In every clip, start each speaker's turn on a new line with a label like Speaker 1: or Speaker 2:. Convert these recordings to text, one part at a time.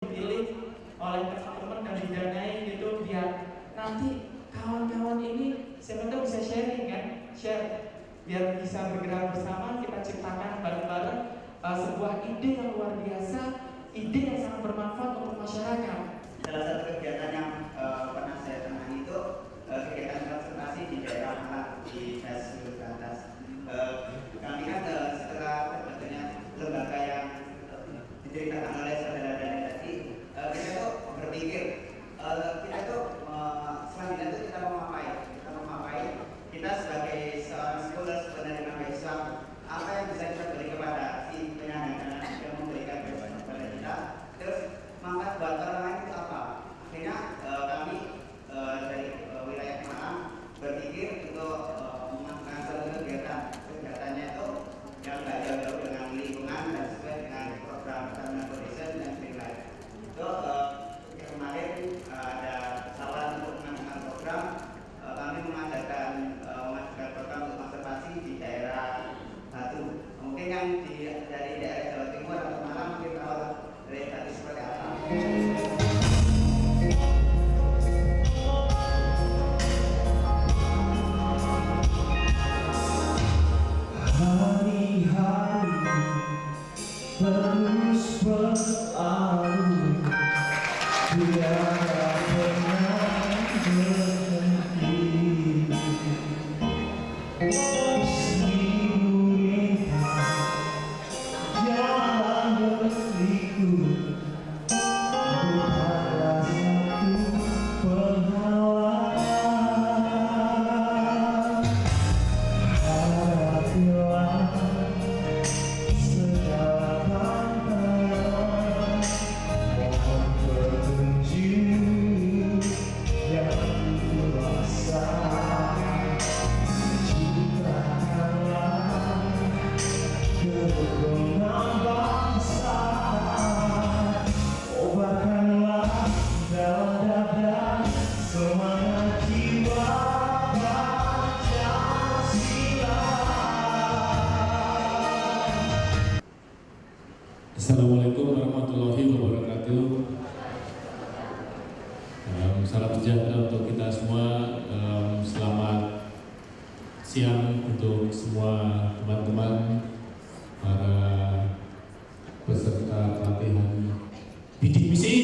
Speaker 1: dipilih oleh teman-teman dan didanai gitu biar nanti kawan-kawan ini siapa tahu bisa sharing kan, share biar bisa bergerak bersama, kita ciptakan bareng-bareng sebuah ide yang luar biasa, ide yang sangat bermanfaat untuk masyarakat.
Speaker 2: Salah satu kegiatan yang pernah saya tangani itu kegiatan konservasi di daerah Malang di Dasar ke atas. Kami kan setelah terbentuknya lembaga yang diceritakan oleh saudara Dani tadi, kita tuh berpikir kita tuh selanjutnya itu kita mau ngapain, kita sebagai seorang scholar, penerima beasiswa, apa yang bisa kita beri kepada si penyandang yang memberikan beasiswa kepada kita, terus manfaat buat orang lain itu apa? Akhirnya kami dari wilayah Malang berpikir untuk melakukan suatu kegiatannya itu yang nggak jauh-jauh dengan lingkungan dan sesuai dengan program Taman Foundation dan lain-lain. Itu kemarin ada saran untuk mengadakan program, kami mengadakan program untuk konservasi di daerah Batu. Mungkin yang dari daerah Jawa Timur atau Malang mungkin tahu dari Batu seperti apa.
Speaker 3: Hari-hari terus berlalu, tiada pernah berhenti. Seribu rintang jalan berliku, bukanlah satu penghalang. Hadapilah segala tantangan, mohon petunjuk yang kuasa. Ciptakanlah kerukunan bangsa, obatkanlah dalam dada semangat jiwa Pancasila.
Speaker 4: Assalamualaikum warahmatullahi wabarakatuh. Salam sejahtera untuk kita semua. Selamat siang untuk semua teman-teman para peserta pelatihan bidik misi.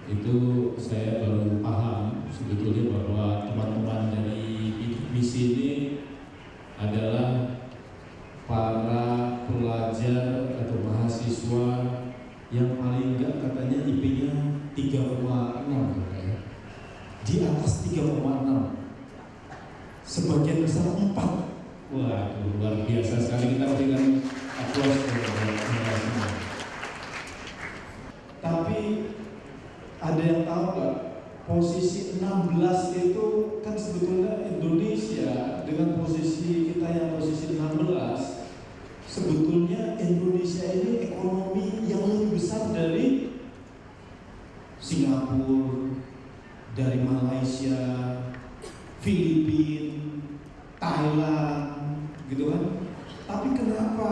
Speaker 4: Itu saya baru paham sebetulnya bahwa teman-teman dari bidik misi ini adalah para pelajar atau mahasiswa yang paling enggak katanya IP-nya 3,6 ya. Di atas 3,6, sebagian besar 4. Wah, luar biasa sekali, kita berikan aplaus kepada mereka semua. Tapi ada yang tahu nggak, posisi 16 itu kan sebetulnya Indonesia dengan posisi kita yang posisi 16, sebetulnya Indonesia ini ekonomi yang lebih besar dari Singapura, dari Malaysia, Filipina, Thailand, gitu kan? Tapi kenapa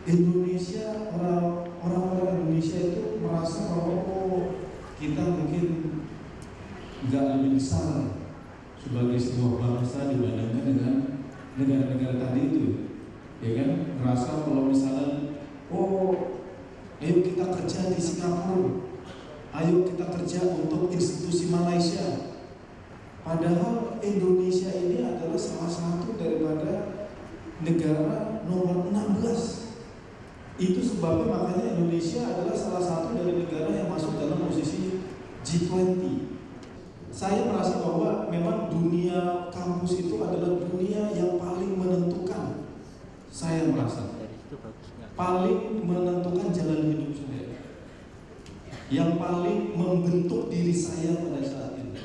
Speaker 4: Indonesia, orang-orang Indonesia itu merasa bahwa kita mungkin nggak lebih besar sebagai sebuah bangsa dibandingkan dengan negara-negara tadi itu, ya kan? Merasa kalau misalnya, ayo kita kerja di Singapura, ayo kita kerja untuk institusi Malaysia. Padahal Indonesia ini adalah salah satu daripada negara nomor 16. Itu sebabnya makanya Indonesia adalah salah satu dari negara yang masuk dalam posisi G20. Saya merasa bahwa memang dunia kampus itu adalah dunia yang paling menentukan. Saya merasa paling menentukan jalan hidup saya, yang paling membentuk diri saya pada saat ini.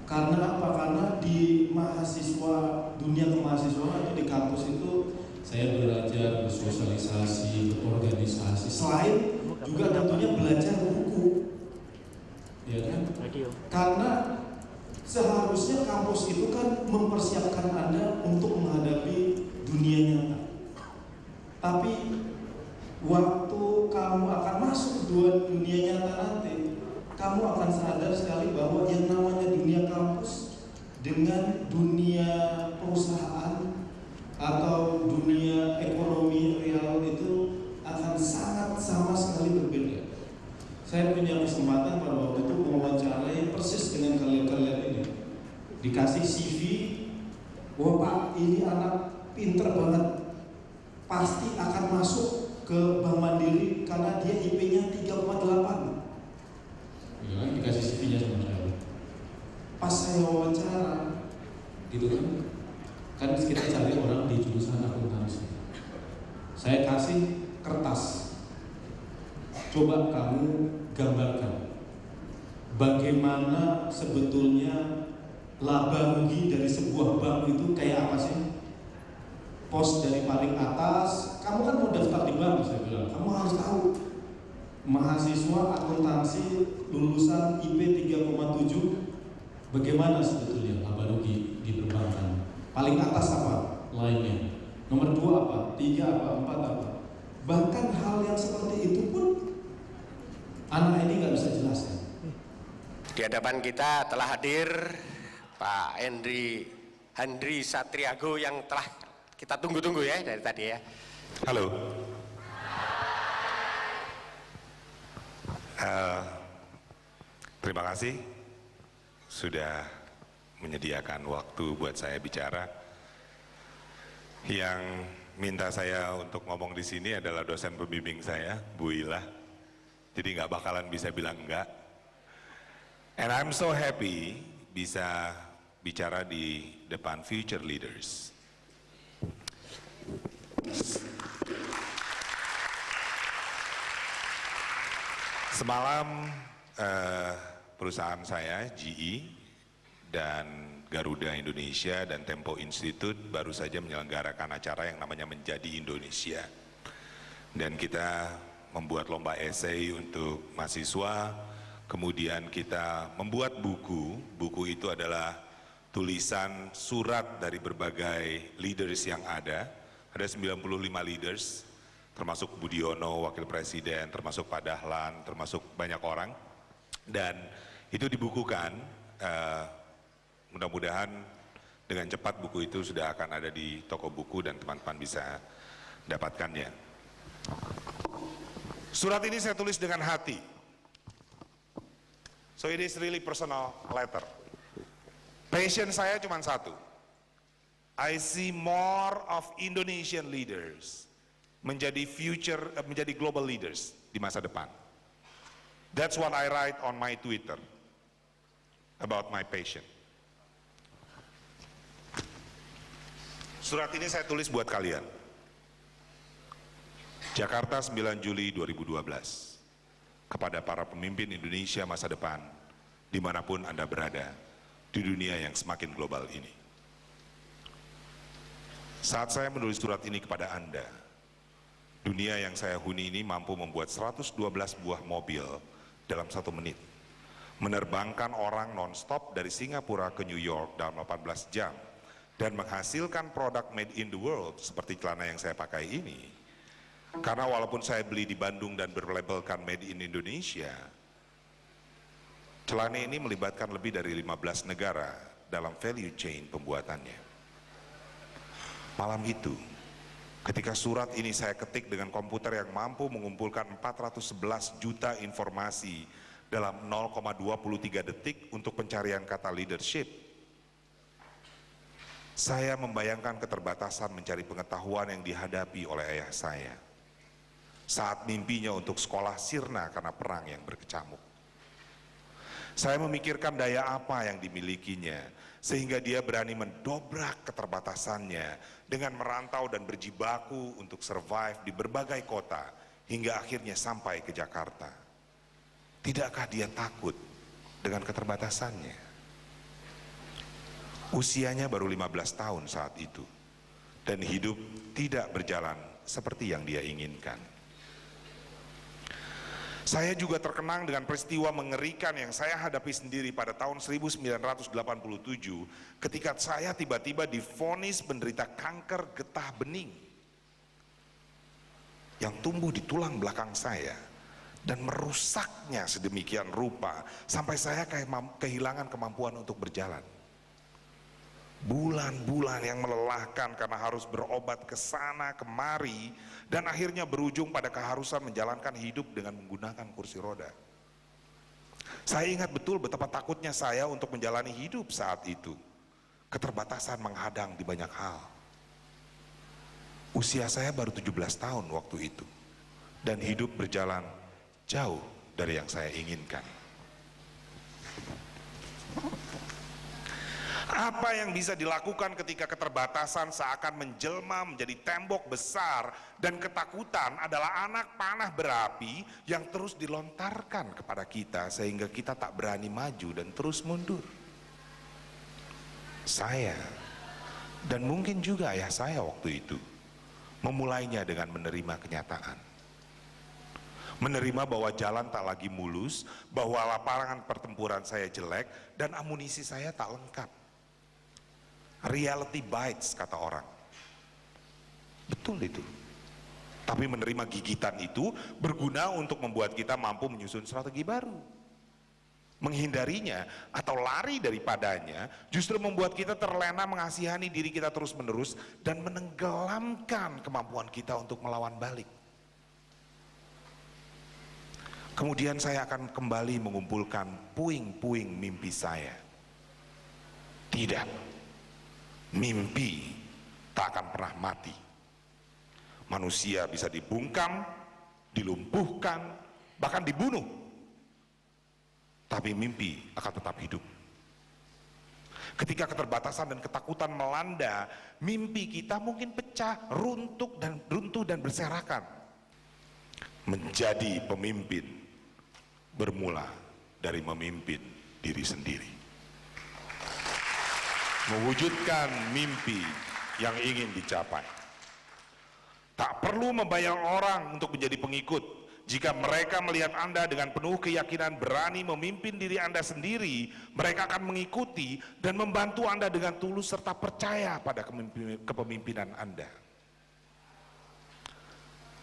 Speaker 4: Karena apa? Karena di mahasiswa, dunia kemahasiswaan atau di kampus itu saya belajar bersosialisasi, berorganisasi, selain juga tentunya belajar buku, ya kan? Karena seharusnya kampus itu kan mempersiapkan Anda untuk menghadapi dunia nyata. Tapi waktu kamu akan masuk dunia nyata nanti, kamu akan sadar sekali bahwa yang namanya dunia kampus dengan dunia perusahaan atau dunia ekonomi real itu akan sangat sama sekali berbeda. Saya punya kesempatan pada waktu itu mewawancarai persis dengan kalian ini. Dikasih CV, wah Pak, ini anak pinter banget, pasti akan masuk ke Bank Mandiri karena dia IP-nya 3,8. Ya, dikasih CV-nya sama saya. Pas saya wawancara, gitu kan kita cari orang di jurusan akuntansi. Saya kasih kertas, coba kamu gambarkan bagaimana sebetulnya laba rugi dari sebuah bank itu kayak apa sih? Pos dari paling atas, kamu kan mau daftar di bank, saya bilang, kamu harus tahu mahasiswa akuntansi lulusan IP 3,7 bagaimana sebetulnya laba rugi di perbankan. Paling atas apa? Lainnya. Nomor 2 apa? 3 apa? 4 apa? Bahkan hal yang seperti itu pun anak ini nggak bisa jelaskan.
Speaker 5: Di hadapan kita telah hadir Pak Hendry Satriago yang telah kita tunggu-tunggu ya dari tadi ya.
Speaker 6: Halo. Terima kasih sudah menyediakan waktu buat saya bicara. Yang minta saya untuk ngomong di sini adalah dosen pembimbing saya, Bu Ila. Jadi nggak bakalan bisa bilang enggak. And I'm so happy bisa bicara di depan future leaders. Semalam perusahaan saya, GE, dan Garuda Indonesia dan Tempo Institute baru saja menyelenggarakan acara yang namanya Menjadi Indonesia. Dan kita membuat lomba esai untuk mahasiswa, kemudian kita membuat buku. Buku itu adalah tulisan surat dari berbagai leaders yang ada 95 leaders, termasuk Budiono, Wakil Presiden, termasuk Pak Dahlan, termasuk banyak orang. Dan itu dibukukan, mudah-mudahan dengan cepat buku itu sudah akan ada di toko buku dan teman-teman bisa dapatkannya. Surat ini saya tulis dengan hati. So it is really personal letter. Passion saya cuma satu. I see more of Indonesian leaders menjadi global leaders di masa depan. That's what I write on my Twitter about my passion. Surat ini saya tulis buat kalian. Jakarta 9 Juli 2012. Kepada para pemimpin Indonesia masa depan, dimanapun Anda berada, di dunia yang semakin global ini. Saat saya menulis surat ini kepada Anda, dunia yang saya huni ini mampu membuat 112 buah mobil dalam 1 menit. Menerbangkan orang non-stop dari Singapura ke New York dalam 18 jam. Dan menghasilkan produk made in the world seperti celana yang saya pakai ini. Karena walaupun saya beli di Bandung dan berlabelkan made in Indonesia, celana ini melibatkan lebih dari 15 negara dalam value chain pembuatannya. Malam itu, ketika surat ini saya ketik dengan komputer yang mampu mengumpulkan 411 juta informasi dalam 0,23 detik untuk pencarian kata leadership, saya membayangkan keterbatasan mencari pengetahuan yang dihadapi oleh ayah saya saat mimpinya untuk sekolah sirna karena perang yang berkecamuk. Saya memikirkan daya apa yang dimilikinya sehingga dia berani mendobrak keterbatasannya dengan merantau dan berjibaku untuk survive di berbagai kota hingga akhirnya sampai ke Jakarta. Tidakkah dia takut dengan keterbatasannya? Usianya baru 15 tahun saat itu, dan hidup tidak berjalan seperti yang dia inginkan. Saya juga terkenang dengan peristiwa mengerikan yang saya hadapi sendiri pada tahun 1987 ketika saya tiba-tiba divonis menderita kanker getah bening. yang tumbuh di tulang belakang saya dan merusaknya sedemikian rupa sampai saya kehilangan kemampuan untuk berjalan. Bulan-bulan yang melelahkan karena harus berobat ke sana kemari dan akhirnya berujung pada keharusan menjalankan hidup dengan menggunakan kursi roda. Saya ingat betul betapa takutnya saya untuk menjalani hidup saat itu. Keterbatasan menghadang di banyak hal. Usia saya baru 17 tahun waktu itu dan hidup berjalan jauh dari yang saya inginkan. Apa yang bisa dilakukan ketika keterbatasan seakan menjelma menjadi tembok besar dan ketakutan adalah anak panah berapi yang terus dilontarkan kepada kita sehingga kita tak berani maju dan terus mundur. Saya dan mungkin juga ayah saya waktu itu memulainya dengan menerima kenyataan. Menerima bahwa jalan tak lagi mulus, bahwa lapangan pertempuran saya jelek dan amunisi saya tak lengkap. Reality bites, kata orang. Betul itu. Tapi menerima gigitan itu berguna untuk membuat kita mampu menyusun strategi baru. Menghindarinya atau lari daripadanya justru membuat kita terlena mengasihani diri kita terus-menerus dan menenggelamkan kemampuan kita untuk melawan balik. Kemudian saya akan kembali mengumpulkan puing-puing mimpi saya. Tidak. Mimpi tak akan pernah mati. Manusia bisa dibungkam, dilumpuhkan, bahkan dibunuh. Tapi mimpi akan tetap hidup. Ketika keterbatasan dan ketakutan melanda, mimpi kita mungkin pecah, runtuh dan berserakan. Menjadi pemimpin bermula dari memimpin diri sendiri. Mewujudkan mimpi yang ingin dicapai. Tak perlu membayar orang untuk menjadi pengikut. Jika mereka melihat Anda dengan penuh keyakinan berani memimpin diri Anda sendiri, mereka akan mengikuti dan membantu Anda dengan tulus serta percaya pada kepemimpinan Anda.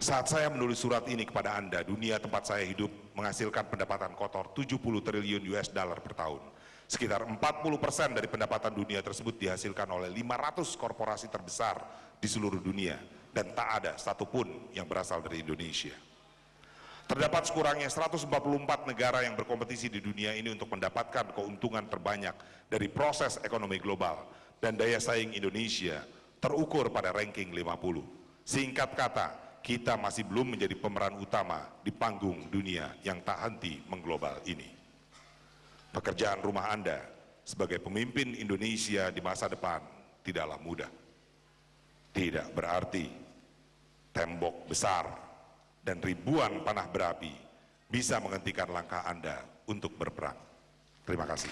Speaker 6: Saat saya menulis surat ini kepada Anda, dunia tempat saya hidup menghasilkan pendapatan kotor 70 triliun US dollar per tahun. Sekitar 40% dari pendapatan dunia tersebut dihasilkan oleh 500 korporasi terbesar di seluruh dunia dan tak ada satupun yang berasal dari Indonesia. Terdapat sekurangnya 144 negara yang berkompetisi di dunia ini untuk mendapatkan keuntungan terbanyak dari proses ekonomi global dan daya saing Indonesia terukur pada ranking 50. Singkat kata, kita masih belum menjadi pemeran utama di panggung dunia yang tak henti mengglobal ini. Pekerjaan rumah Anda sebagai pemimpin Indonesia di masa depan tidaklah mudah. Tidak berarti tembok besar dan ribuan panah berapi bisa menghentikan langkah Anda untuk berperang. Terima kasih.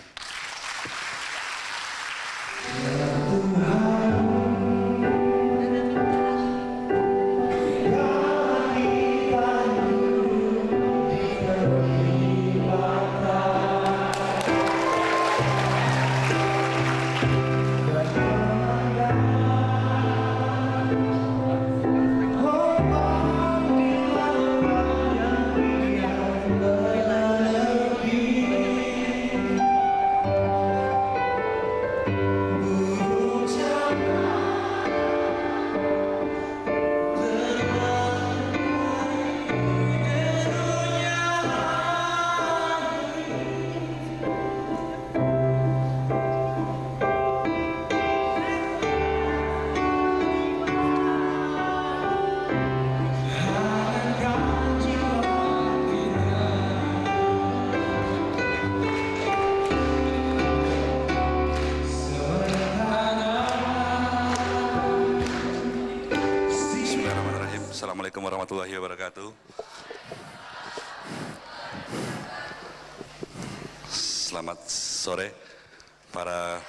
Speaker 7: Assalamualaikum warahmatullahi wabarakatuh. Selamat sore para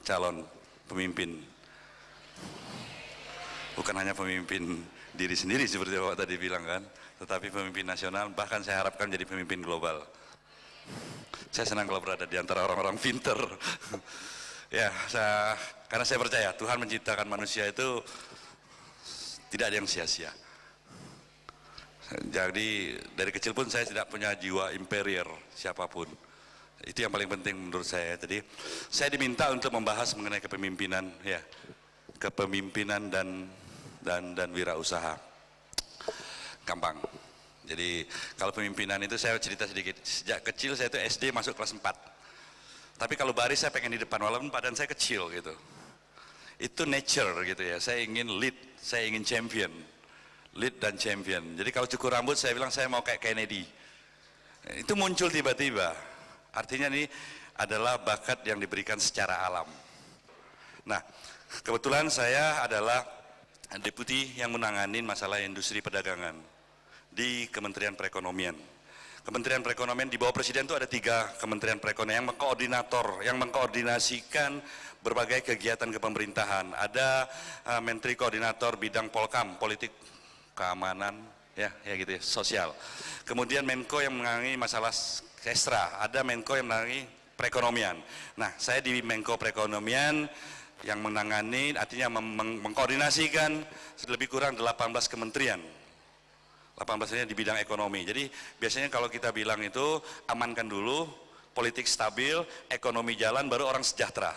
Speaker 7: calon pemimpin. Bukan hanya pemimpin diri sendiri seperti Bapak tadi bilang kan, tetapi pemimpin nasional, bahkan saya harapkan jadi pemimpin global. Saya senang kalau berada di antara orang-orang pinter. Ya, karena saya percaya Tuhan menciptakan manusia itu tidak ada yang sia-sia. Jadi dari kecil pun saya tidak punya jiwa imperial siapapun. Itu yang paling penting menurut saya. Jadi saya diminta untuk membahas mengenai kepemimpinan, ya, kepemimpinan dan wirausaha. Gampang. Jadi kalau pemimpinan itu saya cerita sedikit. Sejak kecil saya itu SD masuk kelas 4. Tapi kalau baris saya pengen di depan walaupun badan saya kecil gitu. Itu nature gitu ya. Saya ingin lead, saya ingin champion. Lead dan champion. Jadi kalau cukur rambut saya bilang saya mau kayak Kennedy. Itu muncul tiba-tiba. Artinya ini adalah bakat yang diberikan secara alam. Nah, kebetulan saya adalah deputi yang menangani masalah industri perdagangan di Kementerian Perekonomian. Kementerian Perekonomian di bawah Presiden itu ada 3 Kementerian Perekonomian yang mengkoordinasikan berbagai kegiatan kepemerintahan. Ada Menteri Koordinator bidang Polkam, politik keamanan, ya gitu ya, sosial. Kemudian Menko yang menangani masalah Kesra, ada Menko yang menangani perekonomian. Nah, saya di Menko Perekonomian yang menangani, artinya mengkoordinasikan lebih kurang 18 kementerian. 18-nya di bidang ekonomi. Jadi biasanya kalau kita bilang itu amankan dulu, politik stabil, ekonomi jalan, baru orang sejahtera.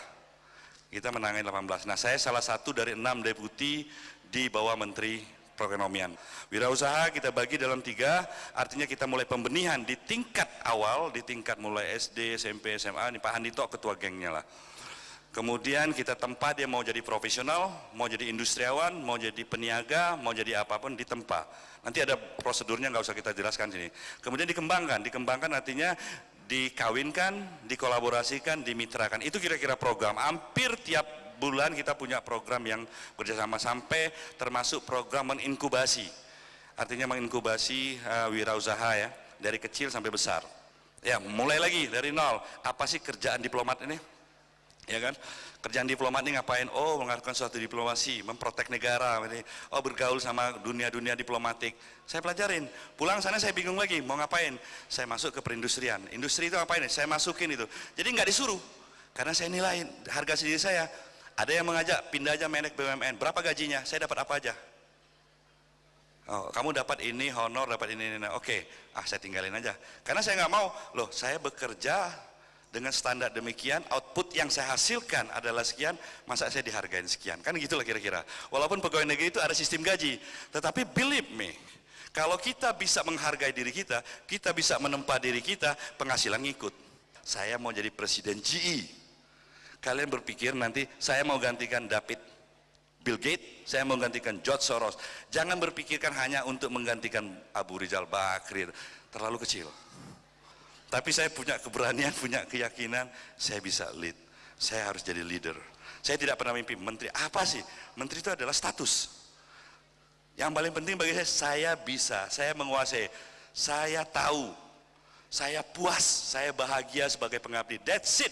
Speaker 7: Kita menangani 18. Nah, saya salah satu dari 6 deputi di bawah Menteri Perekonomian. Wirausaha kita bagi dalam 3, artinya kita mulai pembenihan di tingkat awal, di tingkat mulai SD, SMP, SMA, ini Pak Handito ketua gengnya lah. Kemudian kita tempa dia mau jadi profesional, mau jadi industriawan, mau jadi peniaga, mau jadi apapun ditempa. Nanti ada prosedurnya, nggak usah kita jelaskan sini. Kemudian dikembangkan artinya dikawinkan, dikolaborasikan, dimitrakan. Itu kira-kira program. Hampir tiap bulan kita punya program yang bekerjasama sampai termasuk program menginkubasi. Artinya menginkubasi wirausaha ya, dari kecil sampai besar. Ya, mulai lagi dari nol. Apa sih kerjaan diplomat ini? Ya kan? Kerjaan diplomat ini ngapain? Oh, melakukan suatu diplomasi, memprotek negara. Oh, bergaul sama dunia-dunia diplomatik. Saya pelajarin. Pulang sana saya bingung lagi, mau ngapain? Saya masuk ke perindustrian. Industri itu ngapain? Saya masukin itu. Jadi nggak disuruh. Karena saya nilai harga diri saya. Ada yang mengajak pindah aja Menek BUMN. Berapa gajinya? Saya dapat apa aja? Oh, kamu dapat ini, honor, dapat ini. Oke, saya tinggalin aja. Karena saya nggak mau. Loh, saya bekerja dengan standar demikian, output yang saya hasilkan adalah sekian, masa saya dihargain sekian? Kan gitulah kira-kira. Walaupun pegawai negeri itu ada sistem gaji, tetapi believe me, kalau kita bisa menghargai diri kita, kita bisa menempa diri kita, penghasilan ngikut. Saya mau jadi presiden GE. Kalian berpikir nanti saya mau gantikan Bill Gates, saya mau gantikan George Soros. Jangan berpikirkan hanya untuk menggantikan Abu Rizal Bakri, terlalu kecil. Tapi saya punya keberanian, punya keyakinan, saya bisa lead. Saya harus jadi leader. Saya tidak pernah mimpi menteri. Apa sih? Menteri itu adalah status. Yang paling penting bagi saya bisa, saya menguasai, saya tahu, saya puas, saya bahagia sebagai pengabdi. That's it.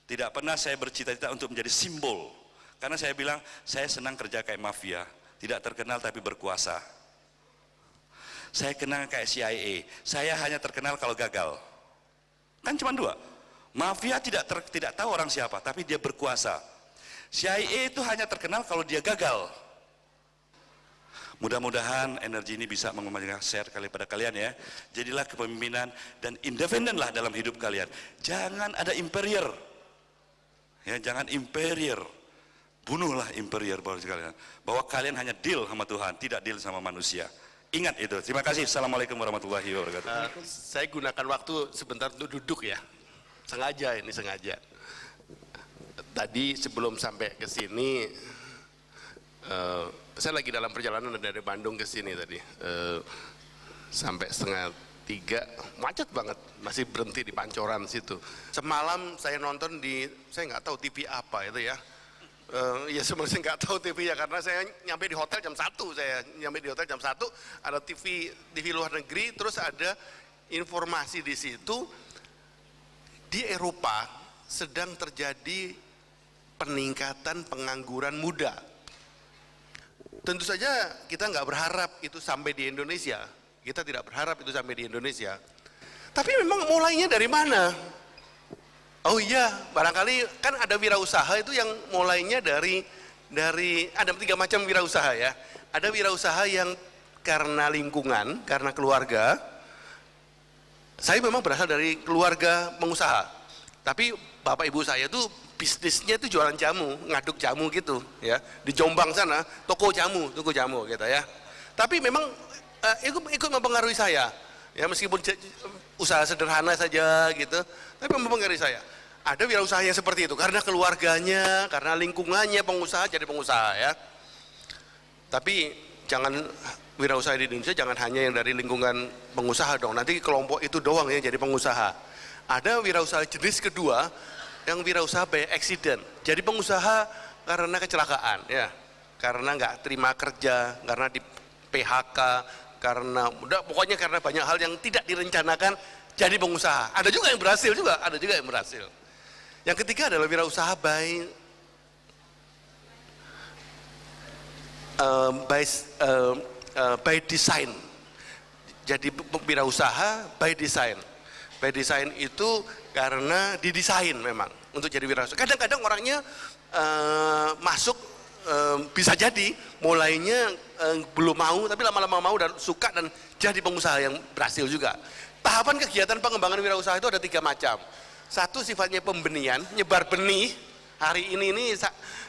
Speaker 7: Tidak pernah saya bercita-cita untuk menjadi simbol. Karena saya bilang, saya senang kerja kayak mafia, tidak terkenal tapi berkuasa. Saya kenal kayak CIA, saya hanya terkenal kalau gagal. Kan cuma 2. Mafia tidak tahu orang siapa, tapi dia berkuasa. CIA itu hanya terkenal kalau dia gagal. Mudah-mudahan energi ini bisa mengembangkan share pada kalian ya. Jadilah kepemimpinan dan independenlah dalam hidup kalian. Jangan ada imperial. Ya, jangan imperial. Bunuhlah imperial bahwa kalian hanya deal sama Tuhan, tidak deal sama manusia. Ingat itu. Terima kasih. Assalamualaikum warahmatullahi wabarakatuh.
Speaker 8: Saya gunakan waktu sebentar untuk duduk ya. Sengaja. Tadi sebelum sampai ke sini, saya lagi dalam perjalanan dari Bandung ke sini tadi. Sampai 2:30, macet banget. Masih berhenti di Pancoran situ. Semalam saya nonton saya nggak tahu TV apa itu ya. Ya sebenarnya nggak tahu TV ya, karena saya nyampe di hotel jam 1, ada TV luar negeri, terus ada informasi di situ, di Eropa sedang terjadi peningkatan pengangguran muda. Tentu saja kita nggak berharap itu sampai di Indonesia, kita tidak berharap itu sampai di Indonesia, tapi memang mulainya dari mana? Oh iya, barangkali kan ada wirausaha itu yang mulainya dari ada 3 macam wirausaha ya. Ada wirausaha yang karena lingkungan, karena keluarga. Saya memang berasal dari keluarga pengusaha, tapi bapak ibu saya tuh bisnisnya itu jualan jamu, ngaduk jamu gitu ya, di Jombang sana toko jamu gitu ya. Tapi memang ikut mempengaruhi saya ya, meskipun usaha sederhana saja gitu, tapi mempengaruhi saya. Ada wirausaha yang seperti itu karena keluarganya, karena lingkungannya pengusaha jadi pengusaha ya. Tapi jangan wirausaha di Indonesia jangan hanya yang dari lingkungan pengusaha dong, nanti kelompok itu doang yang jadi pengusaha. Ada wirausaha jenis kedua yang wirausaha by accident, jadi pengusaha karena kecelakaan ya, karena nggak terima kerja, karena di PHK, karena pokoknya karena banyak hal yang tidak direncanakan jadi pengusaha. Ada juga yang berhasil juga, ada juga yang berhasil. Yang ketiga adalah wirausaha by design. Jadi wirausaha by design. By design itu karena didesain memang untuk jadi wirausaha. Kadang-kadang orangnya masuk bisa jadi mulainya belum mau, tapi lama-lama mau dan suka dan jadi pengusaha yang berhasil juga. Tahapan kegiatan pengembangan wirausaha itu ada 3 macam. Satu sifatnya pembenihan, nyebar benih. Hari ini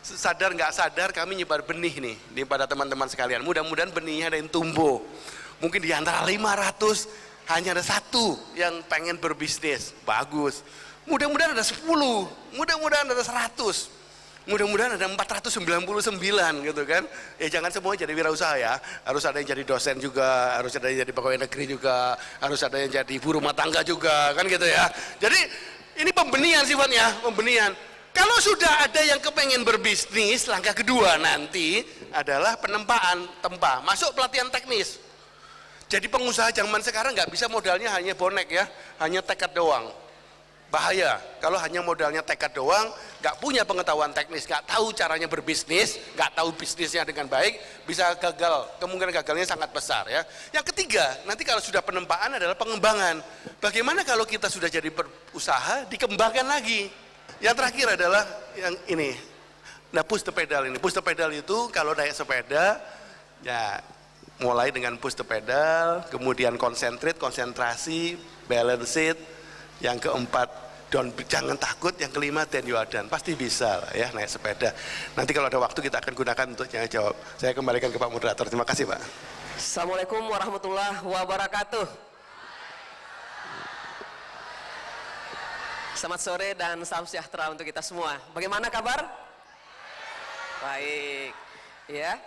Speaker 8: sadar nggak sadar kami nyebar benih nih pada teman-teman sekalian. Mudah-mudahan benihnya ada yang tumbuh. Mungkin di antara 500 hanya ada 1 yang pengen berbisnis. Bagus. Mudah-mudahan ada 10, mudah-mudahan ada 100. Mudah-mudahan ada 499 gitu kan. Ya jangan semua jadi wirausaha ya. Harus ada yang jadi dosen juga, harus ada yang jadi pegawai negeri juga, harus ada yang jadi ibu rumah tangga juga, kan gitu ya. Jadi ini pembenihan sifatnya, pembenihan. Kalau sudah ada yang kepengen berbisnis, langkah kedua nanti adalah penempaan, masuk pelatihan teknis. Jadi pengusaha zaman sekarang nggak bisa modalnya hanya bonek ya, hanya tekad doang. Bahaya, kalau hanya modalnya tekad doang, nggak punya pengetahuan teknis, nggak tahu caranya berbisnis, nggak tahu bisnisnya dengan baik, bisa gagal, kemungkinan gagalnya sangat besar ya. Yang ketiga, nanti kalau sudah penempaan adalah pengembangan. Bagaimana kalau kita sudah jadi berusaha, dikembangkan lagi. Yang terakhir adalah yang ini, nah push the pedal ini. Push the pedal itu kalau naik sepeda, ya mulai dengan push the pedal, kemudian konsentrasi, balance it. Yang keempat, jangan takut. Yang kelima, then you are done. Pasti bisa lah ya naik sepeda. Nanti kalau ada waktu kita akan gunakan untuk jawab. Saya kembalikan ke Pak Moderator. Terima kasih Pak.
Speaker 9: Assalamualaikum warahmatullahi wabarakatuh. Selamat sore dan salam sejahtera untuk kita semua. Bagaimana kabar? Baik. Ya.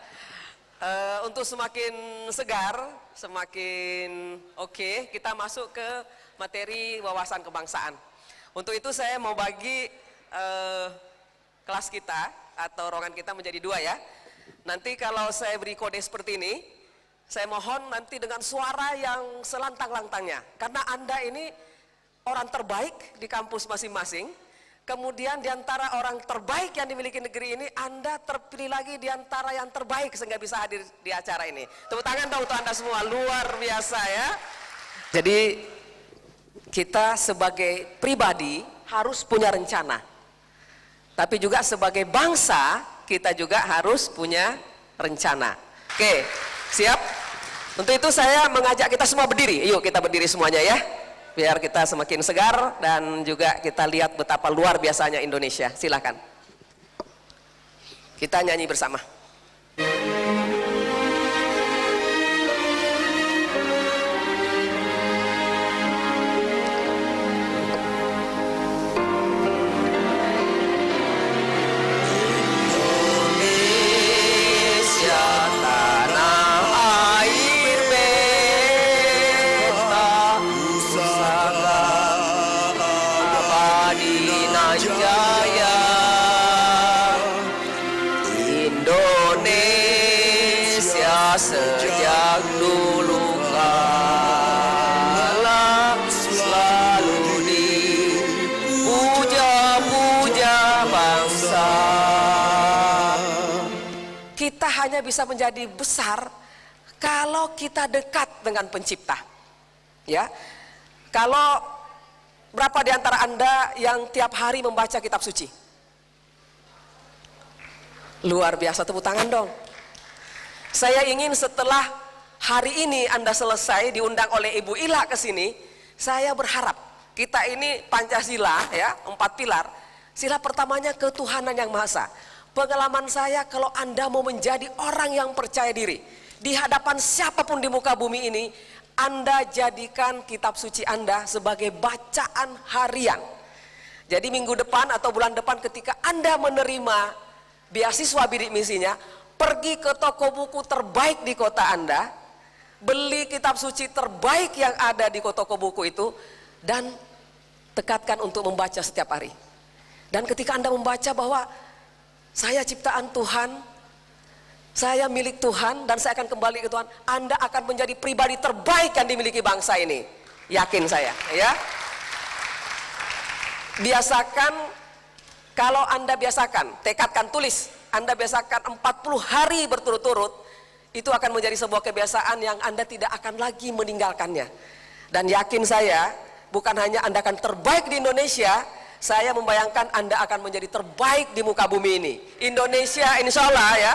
Speaker 9: Untuk semakin segar, semakin oke, kita masuk ke materi wawasan kebangsaan. Untuk itu saya mau bagi kelas kita atau ruangan kita menjadi 2 ya. Nanti kalau saya beri kode seperti ini, saya mohon nanti dengan suara yang selantang-lantangnya. Karena Anda ini orang terbaik di kampus masing-masing. Kemudian di antara orang terbaik yang dimiliki negeri ini, Anda terpilih lagi di antara yang terbaik sehingga bisa hadir di acara ini. Tepuk tangan dong untuk Anda semua, luar biasa ya. Jadi kita sebagai pribadi harus punya rencana. Tapi juga sebagai bangsa, kita juga harus punya rencana. Oke, siap? Untuk itu saya mengajak kita semua berdiri. Yuk kita berdiri semuanya ya. Biar kita semakin segar dan juga kita lihat betapa luar biasanya Indonesia. Silakan. Kita nyanyi bersama. Sejak dulu kala selalu dipuja-puja bangsa. Kita hanya bisa menjadi besar kalau kita dekat dengan pencipta. Ya. Kalau berapa di antara Anda yang tiap hari membaca kitab suci? Luar biasa, tepuk tangan dong. Saya ingin setelah hari ini Anda selesai diundang oleh Ibu Ila ke sini, saya berharap kita ini Pancasila ya, 4 pilar. Sila pertamanya ketuhanan yang Maha Esa. Pengalaman saya kalau Anda mau menjadi orang yang percaya diri di hadapan siapapun di muka bumi ini, Anda jadikan kitab suci Anda sebagai bacaan harian. Jadi minggu depan atau bulan depan ketika Anda menerima beasiswa bidik misinya, pergi ke toko buku terbaik di kota Anda, beli kitab suci terbaik yang ada di toko buku itu, dan tekadkan untuk membaca setiap hari. Dan ketika Anda membaca bahwa saya ciptaan Tuhan, saya milik Tuhan, dan saya akan kembali ke Tuhan, Anda akan menjadi pribadi terbaik yang dimiliki bangsa ini. Yakin saya, ya. Biasakan, kalau Anda biasakan, tekadkan, tulis, Anda biasakan 40 hari berturut-turut, itu akan menjadi sebuah kebiasaan yang Anda tidak akan lagi meninggalkannya. Dan yakin saya, bukan hanya Anda akan terbaik di Indonesia, saya membayangkan Anda akan menjadi terbaik di muka bumi ini. Indonesia insya Allah ya,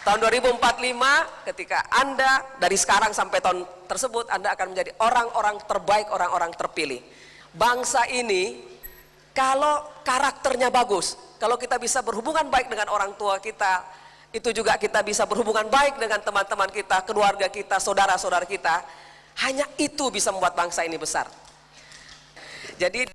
Speaker 9: tahun 2045 ketika Anda dari sekarang sampai tahun tersebut, Anda akan menjadi orang-orang terbaik, orang-orang terpilih. Bangsa ini kalau karakternya bagus, kalau kita bisa berhubungan baik dengan orang tua kita, itu juga kita bisa berhubungan baik dengan teman-teman kita, keluarga kita, saudara-saudara kita, hanya itu bisa membuat bangsa ini besar. Jadi